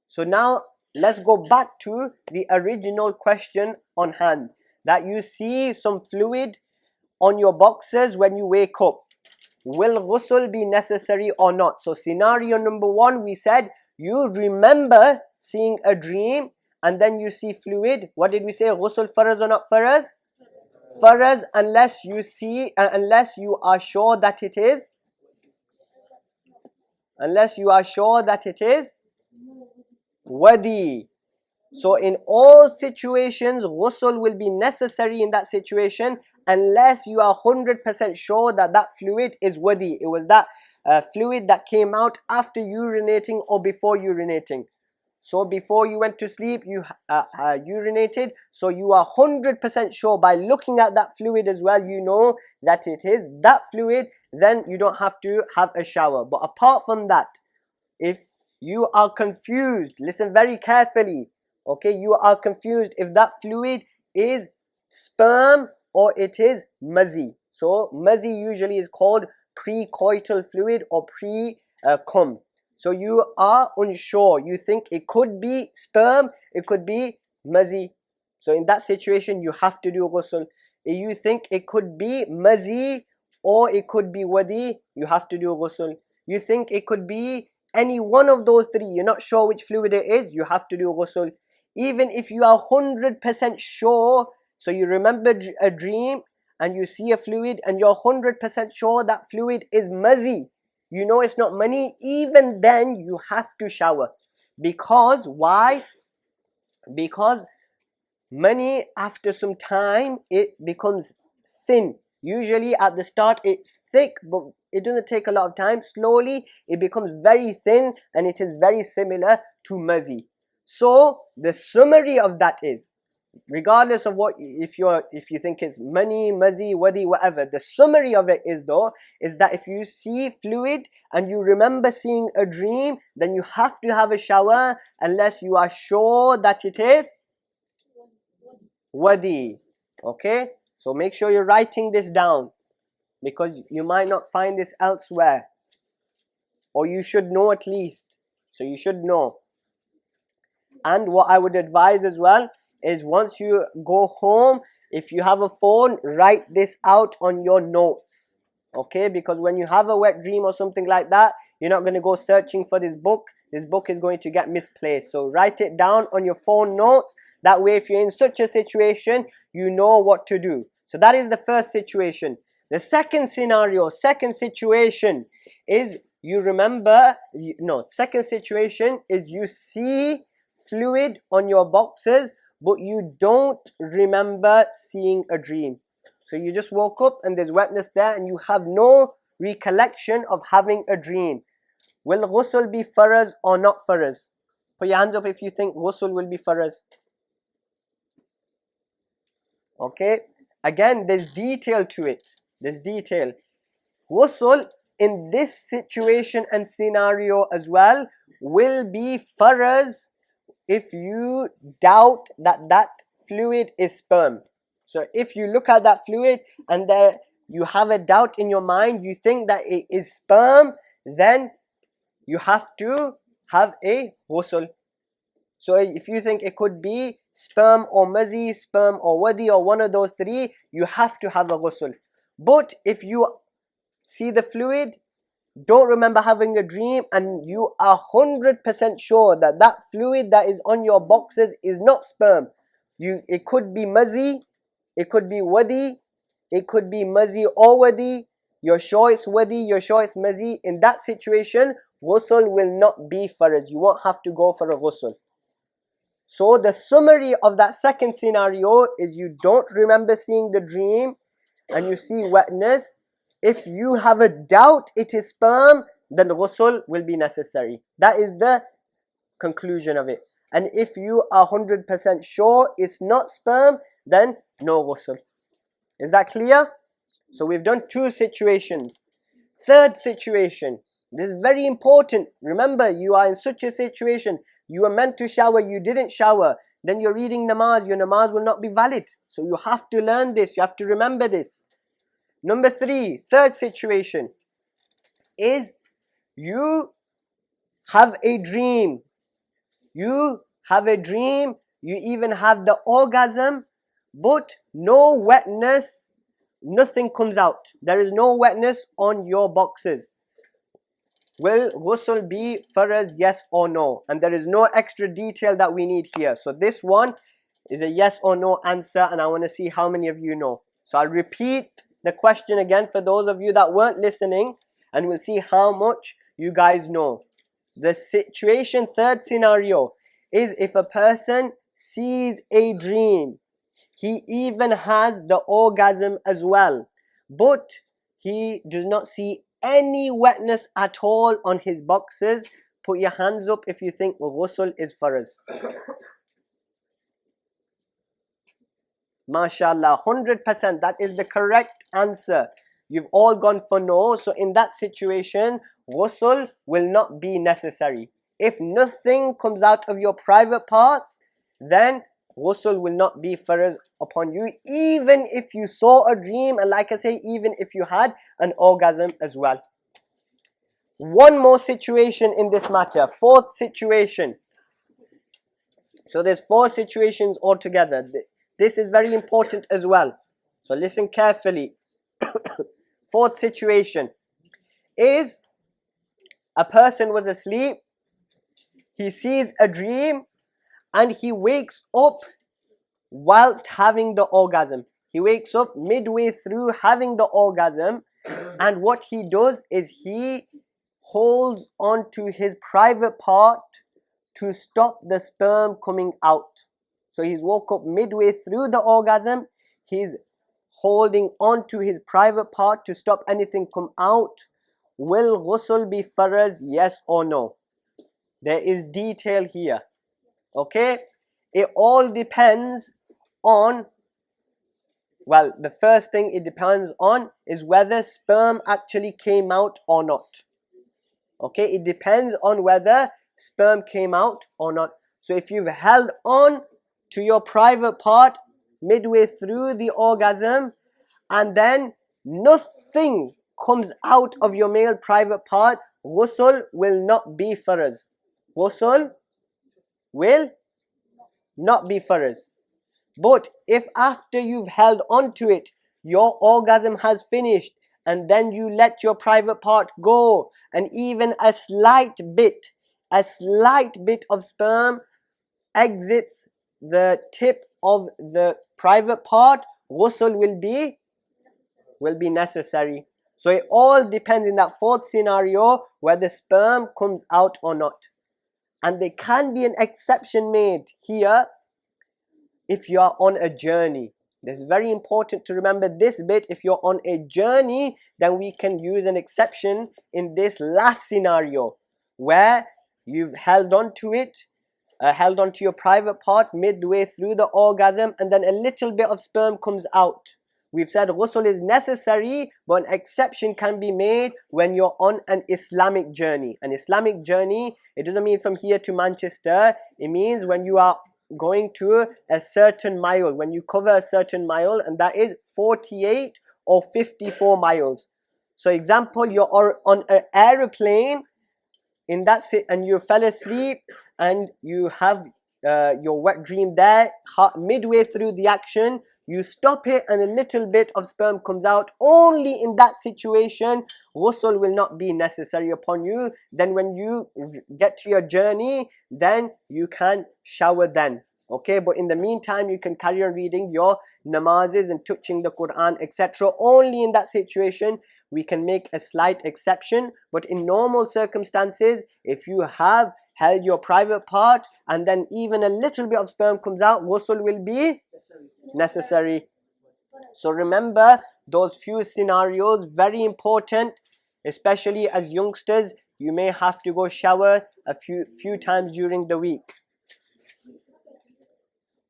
So now let's go back to the original question on hand, that you see some fluid on your boxers when you wake up. Will ghusl be necessary or not? So scenario number 1, we said you remember seeing a dream and then you see fluid. What did we say? Ghusl faraz or not faraz? Faraz, unless you see, unless you are sure that it is, wadi. So in all situations, ghusl will be necessary in that situation unless you are 100% sure that that fluid is wadi. It was that fluid that came out after urinating or before urinating. So before you went to sleep, you urinated. So you are 100% sure by looking at that fluid as well, you know that it is that fluid. Then you don't have to have a shower. But apart from that, if you are confused, listen very carefully. Okay, you are confused if that fluid is sperm or it is mazi. So mazi usually is called pre-coital fluid or pre-cum. So you are unsure. You think it could be sperm, it could be mazi. So in that situation, you have to do ghusl. If you think it could be mazi or it could be wadi, you have to do ghusl. You think it could be any one of those three, you're not sure which fluid it is, you have to do ghusl. Even if you are 100% sure, so you remember a dream and you see a fluid and you're 100% sure that fluid is mazi, you know it's not mani, even then you have to shower. Because why? Because mani, after some time, it becomes thin. Usually at the start it's thick, but it doesn't take a lot of time. Slowly it becomes very thin and it is very similar to mazi. So the summary of that is, regardless of what, if you think it's mani, mazi, wadi, whatever, the summary of it is though, is that if you see fluid and you remember seeing a dream, then you have to have a shower unless you are sure that it is wadi. Okay, so make sure you're writing this down, because you might not find this elsewhere, or you should know at least. So you should know. And what I would advise as well is, once you go home, if you have a phone, write this out on your notes. Okay, because when you have a wet dream or something like that, you're not going to go searching for this book. This book is going to get misplaced. So write it down on your phone notes. That way, if you're in such a situation, you know what to do. So that is the first situation. The second scenario, second situation is you remember, second situation is you see fluid on your boxes, but you don't remember seeing a dream. So you just woke up and there's wetness there and you have no recollection of having a dream. Will ghusl be faraz or not faraz? Put your hands up if you think ghusl will be faraz. Okay, again there's detail to it. There's detail. Ghusl in this situation and scenario as well will be faraz if you doubt that that fluid is sperm. So if you look at that fluid and there you have a doubt in your mind, you think that it is sperm, then you have to have a ghusl. So if you think it could be sperm or mazi, sperm or wadi, or one of those three, you have to have a ghusl. But if you see the fluid, don't remember having a dream, and you are 100% sure that that fluid that is on your boxes is not sperm, it could be mazi, it could be wadi, it could be mazi or wadi, you're sure it's wadi, you're sure it's mazi, in that situation ghusl will not be faraz. You won't have to go for a ghusl. So the summary of that second scenario is, you don't remember seeing the dream and you see wetness. If you have a doubt it is sperm, then ghusl will be necessary. That is the conclusion of it. And if you are 100% sure it's not sperm, then no ghusl. Is that clear? So we've done two situations. Third situation. This is very important. Remember, you are in such a situation. You were meant to shower, you didn't shower. Then you're reading namaz, your namaz will not be valid. So you have to learn this, you have to remember this. Number three, third situation is you have a dream you have a dream, you even have the orgasm, but no wetness, nothing comes out. There is no wetness on your boxes. Will ghusl be farz, yes or no? And there is no extra detail that we need here. So this one is a yes or no answer, and I want to see how many of you know. So I'll repeat the question again for those of you that weren't listening, and we'll see how much you guys know. The situation, third scenario, is if a person sees a dream, he even has the orgasm as well, but he does not see any wetness at all on his boxes. Put your hands up if you think ghusl is farz. MashaAllah, 100%, that is the correct answer. You've all gone for no. So in that situation, ghusl will not be necessary. If nothing comes out of your private parts, then ghusl will not be farz upon you, even if you saw a dream, and like I say, even if you had an orgasm as well. One more situation in this matter, fourth situation. So there's four situations altogether. This is very important as well. So listen carefully. Fourth situation is a person was asleep, he sees a dream, and he wakes up whilst having the orgasm. He wakes up midway through having the orgasm, and what he does is he holds on to his private part to stop the sperm coming out. So he's woke up midway through the orgasm, he's holding on to his private part to stop anything come out. Will ghusl be farz, yes or no? There is detail here. Okay, it all depends on, well, the first thing it depends on is whether sperm actually came out or not. Okay, it depends on whether sperm came out or not. So if you've held on to your private part midway through the orgasm and then nothing comes out of your male private part, ghusl will not be farz. Ghusl will not be farz. But if after you've held on to it, your orgasm has finished, and then you let your private part go, and even a slight bit of sperm exits the tip of the private part, ghusl will be necessary. So it all depends in that fourth scenario whether sperm comes out or not. And there can be an exception made here if you are on a journey. It's very important to remember this bit. If you're on a journey, then we can use an exception in this last scenario where you've held on to it, held on to your private part midway through the orgasm, and then a little bit of sperm comes out. We've said ghusl is necessary, but an exception can be made when you're on an Islamic journey. An Islamic journey, it doesn't mean from here to Manchester. It means when you are going to a certain mile, when you cover a certain mile, and that is 48 or 54 miles. So example, you're on an aeroplane in that and you fell asleep and you have your wet dream there. Midway through the action, you stop it and a little bit of sperm comes out. Only in that situation ghusl will not be necessary upon you. Then when you get to your journey, then you can shower then. Okay, but in the meantime you can carry on reading your namazes and touching the Quran, etc. Only in that situation we can make a slight exception. But in normal circumstances, if you have held your private part and then even a little bit of sperm comes out, ghusl will be necessary. So remember those few scenarios, very important, especially as youngsters. You may have to go shower a few times during the week.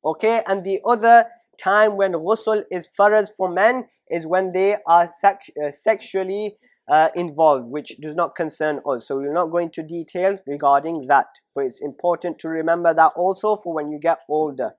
Okay, and the other time when ghusl is farz for men is when they are sexually involved, which does not concern us. So we're not going into detail regarding that, but it's important to remember that also for when you get older.